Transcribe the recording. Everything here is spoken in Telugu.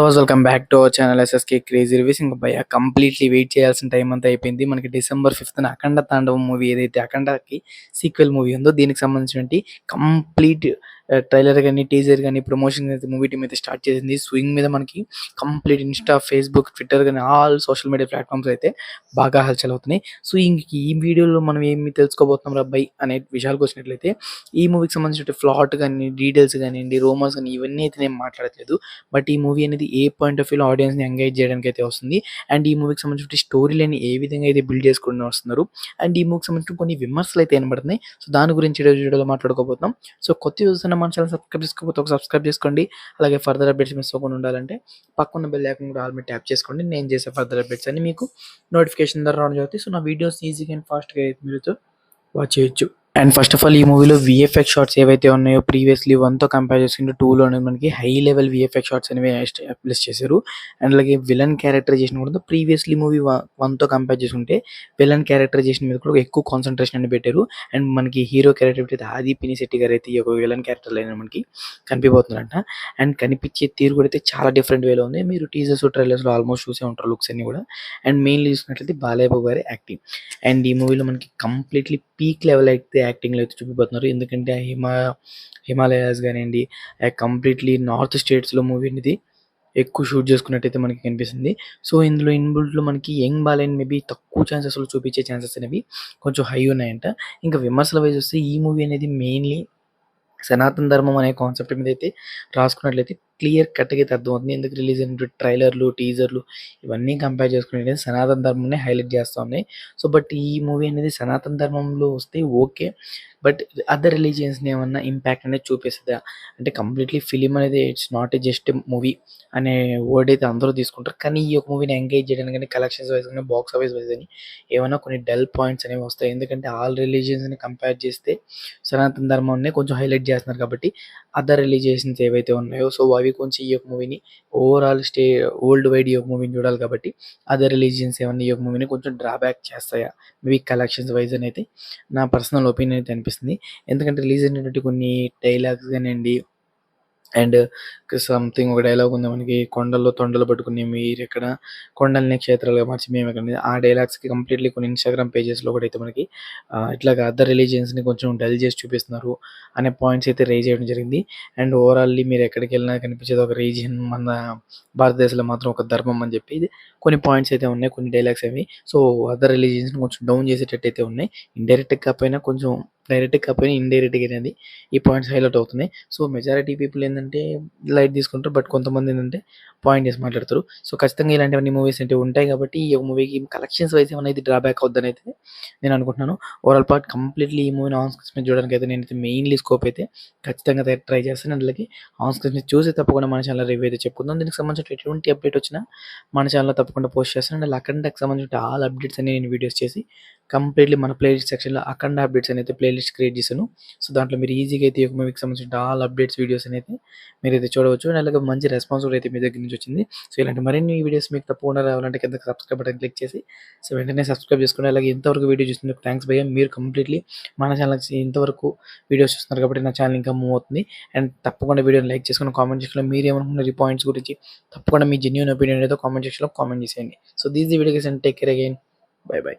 Welcome back to our channel SSK crazy reviews. ఇంకా భయ కంప్లీట్లీ వెయిట్ చేయాల్సిన టైం అంతా అయిపోయింది. మనకి December 5th అఖండ తాండవం మూవీ ఏదైతే అఖండకి సీక్వెల్ మూవీ ఉందో దీనికి సంబంధించినటువంటి కంప్లీట్ ట్రైలర్ కానీ టీజర్ కానీ ప్రమోషన్ అయితే మూవీ టీమ్ అయితే స్టార్ట్ చేసింది. స్వింగ్ మీద మనకి కంప్లీట్ ఇన్స్టా, ఫేస్బుక్, ట్విట్టర్ కానీ ఆల్ సోషల్ మీడియా ప్లాట్ఫామ్స్ అయితే బాగా హల్చల్ అవుతున్నాయి. సో ఇంక ఈ వీడియోలో మనం ఏమి తెలుసుకోబోతున్నాం రబ్బాయి అనే విషయాలకు వచ్చినట్లయితే ఈ మూవీకి సంబంధించిన ఫ్లాట్ కానీ డీటెయిల్స్ కానివ్వండి, రూమర్స్ కానీ ఇవన్నీ అయితే నేను మాట్లాడట్లేదు. బట్ ఈ మూవీ అనేది ఏ పాయింట్ ఆఫ్ వ్యూలో ఆడియన్స్ని ఎంగేజ్ చేయడానికి అయితే వస్తుంది, అండ్ ఈ మూవీకి సంబంధించిన స్టోరీ లైన్ ఏ విధంగా అయితే బిల్డ్ చేసుకుని వస్తున్నారు, అండ్ ఈ మూవీకి సంబంధించిన కొన్ని విమర్శలు అయితే వినబడుతున్నాయి. సో దాని గురించి వీడియోలో మాట్లాడుకోబోతున్నాం. సో కొత్త చూస్తున్న మన ఛానల్ సబ్స్క్రైబ్ చేసుకోకపోతే ఒక సబ్స్క్రైబ్ చేసుకోండి. అలాగే ఫర్దర్ అప్డేట్స్ మిస్ అవ్వకుండా ఉండాలంటే పక్కన బెల్ ఐకాన్ కూడా ఆల్ మీద ట్యాప్ చేసుకోండి. నేను చేసే ఫర్దర్ అప్డేట్స్ అన్ని మీకు నోటిఫికేషన్ ద్వారా రావడం జరుగుతుంది. సో నా వీడియోస్ ఈజీగా అండ్ ఫాస్ట్గా అయితే మీరు వాచ్ చేయొచ్చు. అండ్ ఫస్ట్ ఆఫ్ ఆల్ ఈ మూవీలో విఎఫ్ఎక్స్ షాట్స్ ఏవైతే ఉన్నాయో ప్రీవియస్లీ 1తో కంపేర్ చేసుకుంటే 2లో మనకి హై లెవెల్ విఎఫ్ఎక్స్ షాట్స్ అనేవి ఎస్టాబ్లిష్ చేశారు. అండ్ అలాగే విలన్ క్యారెక్టరైజేషన్ కూడా ప్రీవియస్లీ మూవీ 1తో కంపేర్ చేసుకుంటే విలన్ క్యారెక్టరైజేషన్ మీద కూడా ఎక్కువ కాన్సన్ట్రేషన్ అని పెట్టారు. అండ్ మనకి హీరో క్యారెక్టర్ అయితే ఆది పినిశెట్టి గారు అయితే ఈ యొక్క విలన్ క్యారెక్టర్ అయినా మనకి కనిపిపోతున్నారంట. అండ్ కనిపించే తీరు కూడా అయితే చాలా డిఫరెంట్ వేలో ఉంది. మీరు టీజర్స్ ట్రైలర్స్లో ఆల్మోస్ట్ చూసే ఉంటారు లుక్స్ అన్ని కూడా. అండ్ మెయిన్లీ చూసినట్లయితే బాలయ్య బాబు గారి యాక్టింగ్. అండ్ ఈ మూవీలో మనకి కంప్లీట్లీ పీక్ లెవెల్ అయితే యాక్టింగ్లో అయితే చూపిపోతున్నారు. ఎందుకంటే హిమాలయాస్ కానివ్వండి, కంప్లీట్లీ నార్త్ స్టేట్స్లో మూవీ అనేది ఎక్కువ షూట్ చేసుకున్నట్టయితే మనకి కనిపిస్తుంది. సో ఇందులో ఇన్బుల్ట్లో మనకి యంగ్ బాలయ్యని మేబీ తక్కువ ఛాన్సెస్లో చూపించే ఛాన్సెస్ అనేవి కొంచెం హై ఉన్నాయంట. ఇంకా విమర్శల వైజ్ వస్తే ఈ మూవీ అనేది మెయిన్లీ సనాతన ధర్మం అనే కాన్సెప్ట్ మీద అయితే రాసుకున్నట్లయితే క్లియర్ కట్గా అయితే అర్థమవుతుంది. ఎందుకు రిలీజ్ అయిన ట్రైలర్లు, టీజర్లు ఇవన్నీ కంపేర్ చేసుకునే సనాతన ధర్మంని హైలైట్ చేస్తూ ఉన్నాయి. సో బట్ ఈ మూవీ అనేది సనాతన ధర్మంలో వస్తే ఓకే, బట్ అదర్ రిలీజియన్స్ని ఏమన్నా ఇంపాక్ట్ అనేది చూపిస్తుందా అంటే కంప్లీట్లీ ఫిలిం అనేది it's not a just movie అనే వర్డ్ అయితే అందరూ తీసుకుంటారు. కానీ ఈ యొక్క మూవీని ఎంగేజ్ చేయడానికి కానీ కలెక్షన్స్ వైజ్ కానీ బాక్స్ ఆఫీస్ వైజ్ కానీ ఏమైనా కొన్ని డల్ పాయింట్స్ అనేవి వస్తాయి. ఎందుకంటే ఆల్ రిలీజియన్స్ని కంపేర్ చేస్తే సనాతన ధర్మాన్ని కొంచెం హైలైట్ చేస్తున్నారు కాబట్టి అదర్ రిలీజియన్స్ ఏవైతే ఉన్నాయో సో అవి కొంచెం ఈ యొక్క మూవీని ఓవరాల్ వరల్డ్ వైడ్ ఈ యొక్క మూవీని చూడాలి కాబట్టి అదర్ రిలీజియన్స్ ఏమన్నా ఈ యొక్క మూవీని కొంచెం డ్రాబ్యాక్ చేస్తాయా మేబీ కలెక్షన్స్ వైజ్ అని అయితే నా పర్సనల్ ఒపీనియన్ అయితే అనిపిస్తుంది. ఎందుకంటే రిలీజ్ అయినటువంటి కొన్ని డైలాగ్స్ కానివ్వండి, అండ్ సంథింగ్ ఒక డైలాగ్ ఉంది మనకి, కొండల్లో తొండలు పట్టుకుని మీరు ఎక్కడ కొండల్ని క్షేత్రాలుగా మార్చి మేము ఎక్కడ, ఆ డైలాగ్స్కి కంప్లీట్లీ కొన్ని ఇన్స్టాగ్రామ్ పేజెస్లో కూడా అయితే మనకి ఇట్లాగా అదర్ రిలీజియన్స్ని కొంచెం డల్ చేసి చూపిస్తున్నారు అనే పాయింట్స్ అయితే రేజ్ చేయడం జరిగింది. అండ్ ఓవరాల్లీ మీరు ఎక్కడికి వెళ్ళినా కనిపించేది ఒక రీజియన్, మన భారతదేశంలో మాత్రం ఒక ధర్మం అని చెప్పి కొన్ని పాయింట్స్ అయితే ఉన్నాయి, కొన్ని డైలాగ్స్ అవి. సో అదర్ రిలీజియన్స్ని కొంచెం డౌన్ చేసేటట్టు అయితే ఉన్నాయి. ఇండైరెక్ట్గా కాకపోయినా కొంచెం డైరెక్ట్గా కాకపోయినా ఇండైరెక్ట్గా అనేది ఈ పాయింట్స్ హైలైట్ అవుతున్నాయి. సో మెజారిటీ పీపుల్ ఏంటంటే లైట్ తీసుకుంటారు, బట్ కొంతమంది ఏంటంటే పాయింట్ చేసి మాట్లాడతారు. సో ఖచ్చితంగా ఇలాంటివన్నీ మూవీస్ అంటే ఉంటాయి కాబట్టి ఈ మూవీకి కలెక్షన్స్ వైజ్ ఏమైనా ఇది డ్రాబ్యాక్ అవుద్దని అయితే నేను అనుకుంటున్నాను. ఓవరాల్ పార్ట్ కంప్లీట్లీ ఈ మూవీని ఆన్ స్క్రీన్ చూడడానికి అయితే నేనైతే మెయిన్లీ స్కోప్ అయితే ఖచ్చితంగా ట్రై చేస్తాను. అందులోకి ఆన్ స్క్రీన్ చూసి తప్పకుండా మన ఛానల్ రివ్యూ అయితే చెప్పుకుందాం. దీనికి సంబంధించిన ఎటువంటి అప్డేట్ వచ్చినా మన ఛానల్లో తప్పకుండా పోస్ట్ చేస్తాను. అండ్ అఖండకి సంబంధించిన ఆల్ అప్డేట్స్ అన్ని నేను వీడియోస్ చేసి కంప్లీట్లీ మన ప్లేలిస్ట్ సెక్షన్లో అఖండ అప్డేట్స్ అనేది ప్లేలిస్ట్ క్రియేట్ చేశాను. సో దాంట్లో మీరు ఈజీగా అయితే ఈ మూవీకి సంబంధించిన ఆల్ అప్డేట్స్ వీడియోస్ అనేది మీరైతే చూడవచ్చు. అండ్ అలాగే మంచి రెస్పాన్స్ కూడా అయితే మీ దగ్గర నుంచి వచ్చింది. సో ఇలాంటి మరిన్ని వీడియోస్ మీకు తప్పకుండా రావాలంటే కింద సబ్స్క్రైబ్ బటన్ క్లిక్ చేసి సో వెంటనే సబ్స్క్రైబ్ చేసుకోండి. అలాగే ఇంతవరకు వీడియో చూసినందుకు థ్యాంక్స్ భయ్యా. మీరు కంప్లీట్లీ మన ఛానల్కి ఇంతవరకు వీడియోస్ చూస్తున్నారు కాబట్టి నా ఛానల్ ఇంకా మూవ్ అవుతుంది. అండ్ తప్పకుండా వీడియోని లైక్ చేసుకుని కామెంట్ సెక్షన్లో మీరు ఏమనుకున్నారు ఈ పాయింట్స్ గురించి తప్పకుండా మీ జెన్యూన్ ఒపీనియన్ ఏదో కామెంట్ సెక్షన్లో కామెంట్ చేసేయండి. So these the video and take care again. By by.